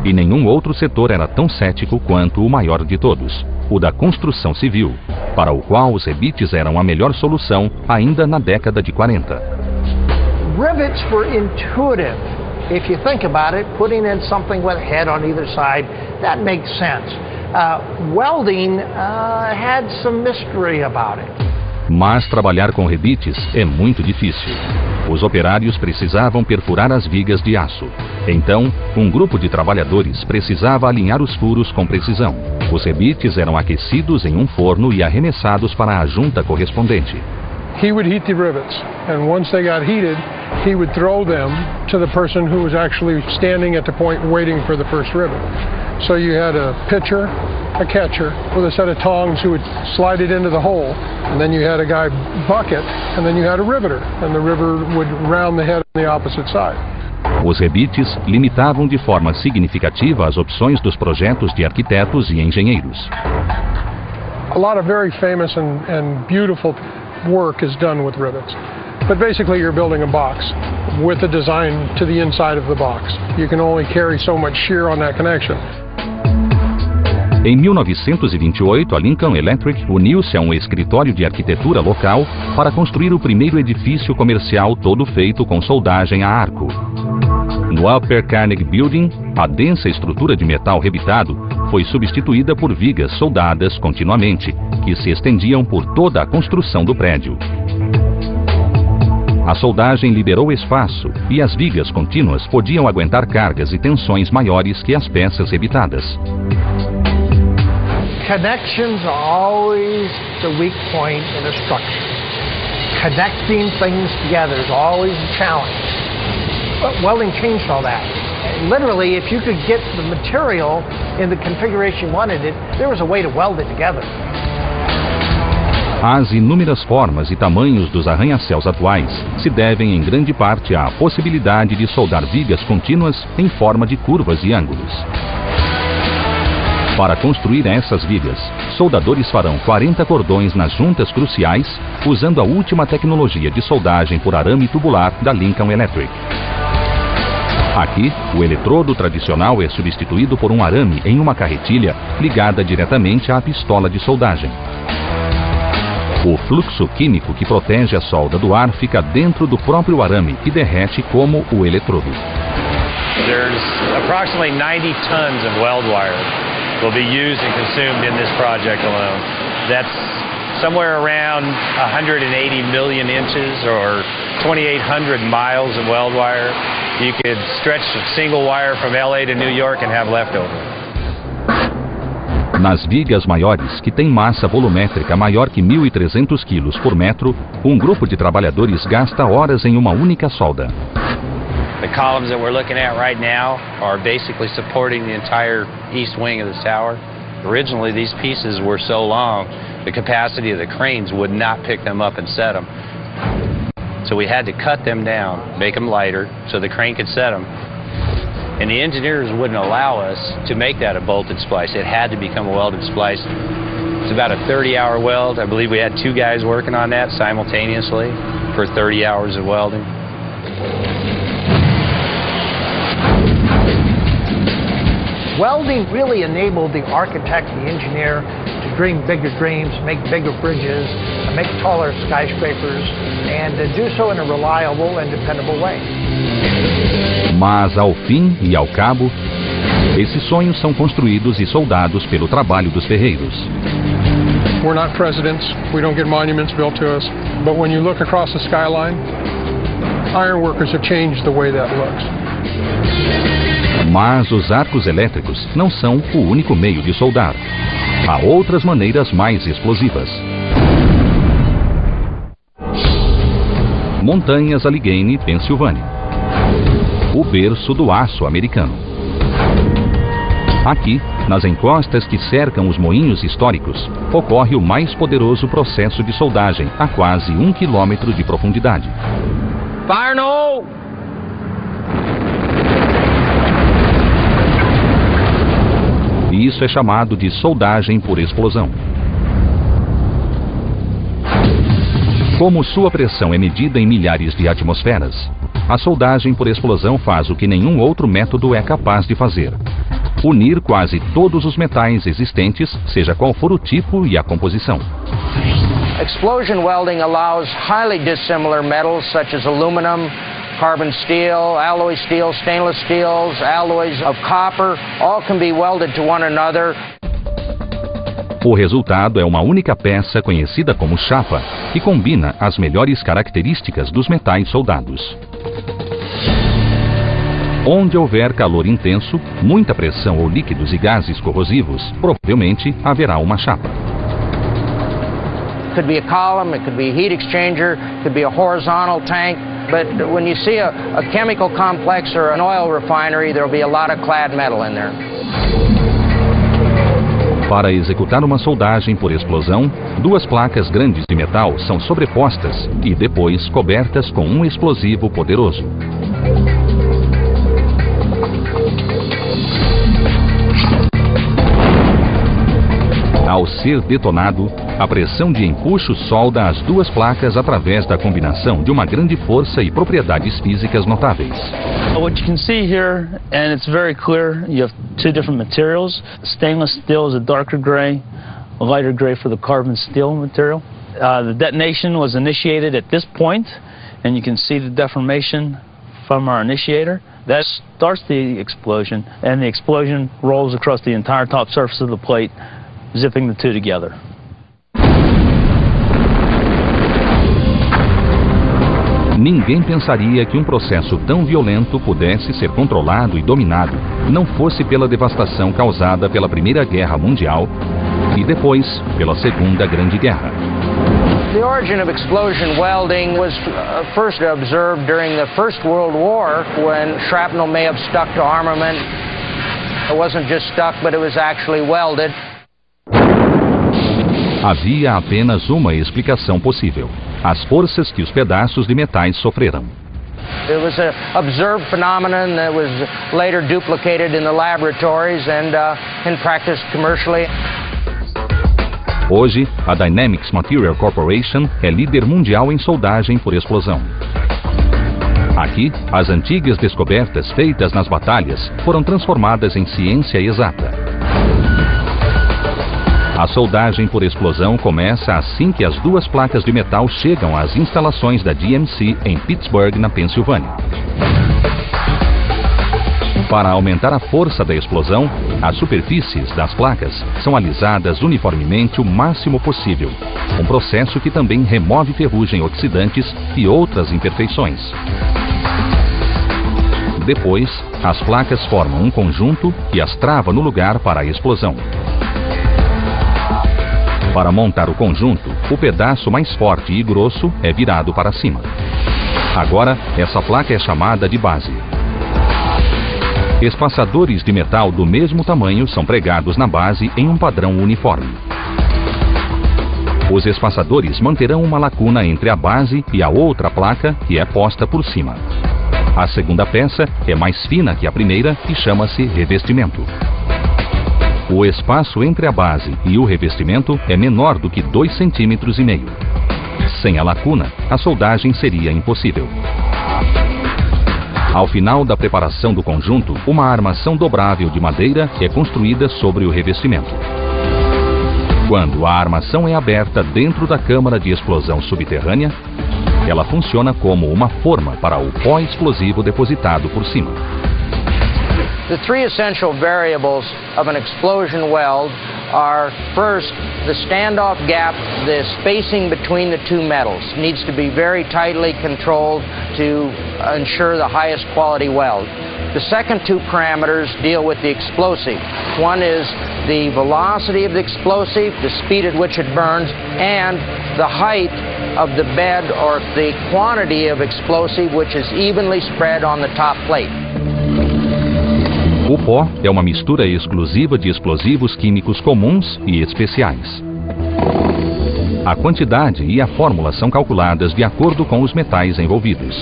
E nenhum outro setor era tão cético quanto o maior de todos, o da construção civil, para o qual os rebites eram a melhor solução ainda na década de 40. Rivets were intuitive. If you think about it, putting in something with a head on either side, that makes sense. Welding had some mystery about it. Mas trabalhar com rebites é muito difícil. Os operários precisavam perfurar as vigas de aço. Então, um grupo de trabalhadores precisava alinhar os furos com precisão. Os rebites eram aquecidos em um forno e arremessados para a junta correspondente. He would heat the rivets, and once they got heated, he would throw them to the person who was actually standing at the point waiting for the first rivet. So you had a pitcher, a catcher, with a set of tongs who would slide it into the hole, and then you had a guy bucket, and then you had a riveter, and the riveter would round the head on the opposite side. Os rebites limitavam de forma significativa as opções dos projetos de arquitetos e engenheiros. A lot of very famous and beautiful work is done with rivets. But basically you're building a box with a design to the inside of the box. You can only carry so much shear on that connection. Em 1928, a Lincoln Electric uniu-se a um escritório de arquitetura local para construir o primeiro edifício comercial todo feito com soldagem a arco. No Upper Carnegie Building, a densa estrutura de metal rebitado foi substituída por vigas soldadas continuamente, que se estendiam por toda a construção do prédio. A soldagem liberou espaço e as vigas contínuas podiam aguentar cargas e tensões maiores que as peças rebitadas. Connections are always the weak point in a structure. Connecting things together is always a challenge. But welding changed all that. Literally, if you could get the material in the configuration you wanted it, there was a way to weld it together. As inúmeras formas e tamanhos dos arranha-céus atuais se devem em grande parte à possibilidade de soldar vigas contínuas em forma de curvas e ângulos. Para construir essas vigas, soldadores farão 40 cordões nas juntas cruciais, usando a última tecnologia de soldagem por arame tubular da Lincoln Electric. Aqui, o eletrodo tradicional é substituído por um arame em uma carretilha ligada diretamente à pistola de soldagem. O fluxo químico que protege a solda do ar fica dentro do próprio arame e derrete como o eletrodo. There's approximately 90 tons of weld wire will be used and consumed in this project alone. That's somewhere around 180 million inches or 2,800 miles of weld wire. You could stretch a single wire from LA to New York and have leftover. Nas vigas maiores, que têm massa volumétrica maior que 1.300 quilos por metro, um grupo de trabalhadores gasta horas em uma única solda. The columns that we're looking at right now are basically supporting the entire east wing of this tower. Originally, these pieces were so long, the capacity of the cranes would not pick them up and set them. So we had to cut them down, make them lighter, so the crane could set them. And the engineers wouldn't allow us to make that a bolted splice. It had to become a welded splice. It's about a 30-hour weld. I believe we had 2 guys working on that simultaneously for 30 hours of welding. Welding really enabled the architect, the engineer, to dream bigger dreams, make bigger bridges, make taller skyscrapers, and to do so in a reliable and dependable way. Mas, ao fim e ao cabo, esses sonhos são construídos e soldados pelo trabalho dos ferreiros. We're not presidents, we don't get monuments built to us, but when you look across the skyline, ironworkers have changed the way that looks. Mas os arcos elétricos não são o único meio de soldar. Há outras maneiras mais explosivas. Montanhas Allegheny, Pensilvânia. O berço do aço americano. Aqui, nas encostas que cercam os moinhos históricos, ocorre o mais poderoso processo de soldagem a quase 1 quilômetro de profundidade. Fire no hole! E isso é chamado de soldagem por explosão. Como sua pressão é medida em milhares de atmosferas, a soldagem por explosão faz o que nenhum outro método é capaz de fazer: unir quase todos os metais existentes, seja qual for o tipo e a composição. Explosion welding allows highly dissimilar metals such as aluminum, carbon steel, alloy steel, stainless steels, alloys of copper, all can be welded to one another. O resultado é uma única peça conhecida como chapa, que combina as melhores características dos metais soldados. Onde houver calor intenso, muita pressão ou líquidos e gases corrosivos, provavelmente haverá uma chapa. It could be a column, it could be a heat exchanger, it could be a horizontal tank, but when you see a chemical complex or an oil refinery, there will be a lot of clad metal in there. Para executar uma soldagem por explosão, duas placas grandes de metal são sobrepostas e depois cobertas com um explosivo poderoso. Ao ser detonado, a pressão de empuxo solda as duas placas através da combinação de uma grande força e propriedades físicas notáveis. What you can see here, and it's very clear, you have two different materials. Stainless steel is a darker gray, a lighter gray for the carbon steel material. The detonation was initiated at this point, and you can see the deformation from our initiator. That starts the explosion, and the explosion rolls across the entire top surface of the plate, zipping the two together. Ninguém pensaria que um processo tão violento pudesse ser controlado e dominado, não fosse pela devastação causada pela Primeira Guerra Mundial e depois pela Segunda Grande Guerra. The origin of explosion welding was first observed during the First World War, when shrapnel may have stuck to armament. It wasn't just stuck, but it was actually welded. Havia apenas uma explicação possível: as forças que os pedaços de metais sofreram. It was an observed phenomenon that was later duplicated in the laboratories and in practice commercially. Hoje, a Dynamics Material Corporation é líder mundial em soldagem por explosão. Aqui, as antigas descobertas feitas nas batalhas foram transformadas em ciência exata. A soldagem por explosão começa assim que as duas placas de metal chegam às instalações da DMC em Pittsburgh, na Pensilvânia. Para aumentar a força da explosão, as superfícies das placas são alisadas uniformemente o máximo possível, um processo que também remove ferrugem, oxidantes e outras imperfeições. Depois, as placas formam um conjunto que as trava no lugar para a explosão. Para montar o conjunto, o pedaço mais forte e grosso é virado para cima. Agora, essa placa é chamada de base. Espaçadores de metal do mesmo tamanho são pregados na base em um padrão uniforme. Os espaçadores manterão uma lacuna entre a base e a outra placa, que é posta por cima. A segunda peça é mais fina que a primeira e chama-se revestimento. O espaço entre a base e o revestimento é menor do que 2,5 cm. Sem a lacuna, a soldagem seria impossível. Ao final da preparação do conjunto, uma armação dobrável de madeira é construída sobre o revestimento. Quando a armação é aberta dentro da câmara de explosão subterrânea, ela funciona como uma forma para o pó explosivo depositado por cima. The three essential variables of an explosion weld are, first, the standoff gap, the spacing between the two metals needs to be very tightly controlled to ensure the highest quality weld. The second two parameters deal with the explosive. One is the velocity of the explosive, the speed at which it burns, and the height of the bed or the quantity of explosive which is evenly spread on the top plate. O pó é uma mistura exclusiva de explosivos químicos comuns e especiais. A quantidade e a fórmula são calculadas de acordo com os metais envolvidos.